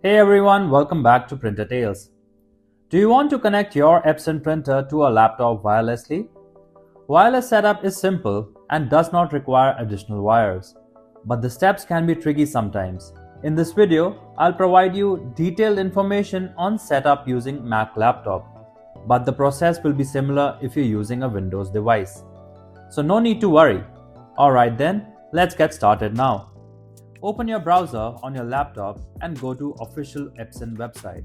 Hey everyone, welcome back to Printer Tales. Do you want to connect your Epson printer to a laptop wirelessly? Wireless setup is simple and does not require additional wires, but the steps can be tricky sometimes. In this video, I'll provide you detailed information on setup using Mac laptop, but the process will be similar if you're using a Windows device. So no need to worry. Alright then, let's get started now. Open your browser on your laptop and go to official Epson website.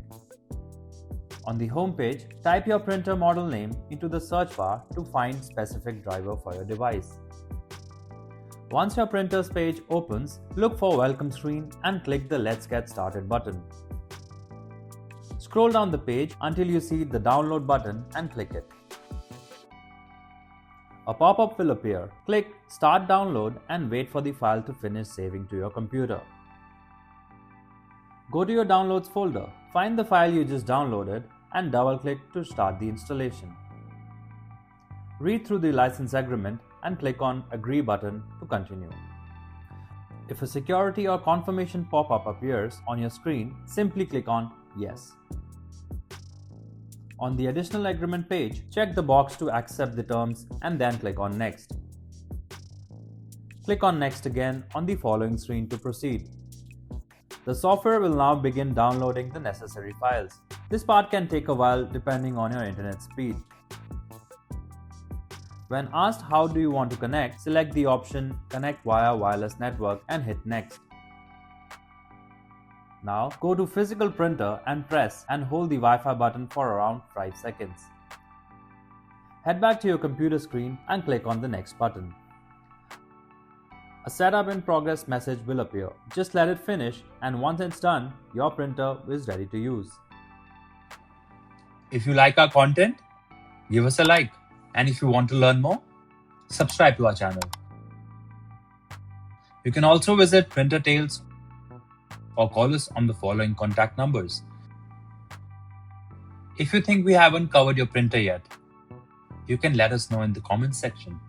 On the home page, type your printer model name into the search bar to find specific driver for your device. Once your printer's page opens, look for Welcome Screen and click the Let's Get Started button. Scroll down the page until you see the Download button and click it. A pop-up will appear. Click Start Download and wait for the file to finish saving to your computer. Go to your Downloads folder, find the file you just downloaded and double-click to start the installation. Read through the license agreement and click on Agree button to continue. If a security or confirmation pop-up appears on your screen, simply click on Yes. On the additional agreement page, check the box to accept the terms and then click on Next. Click on Next again on the following screen to proceed. The software will now begin downloading the necessary files. This part can take a while depending on your internet speed. When asked how do you want to connect, select the option Connect via wireless network and hit Next. Now go to Physical Printer and press and hold the Wi-Fi button for around 5 seconds. Head back to your computer screen and click on the Next button. A Setup in Progress message will appear. Just let it finish, and once it's done, your printer is ready to use. If you like our content, give us a like. And if you want to learn more, subscribe to our channel. You can also visit Printer Tales or call us on the following contact numbers. If you think we haven't covered your printer yet, you can let us know in the comments section.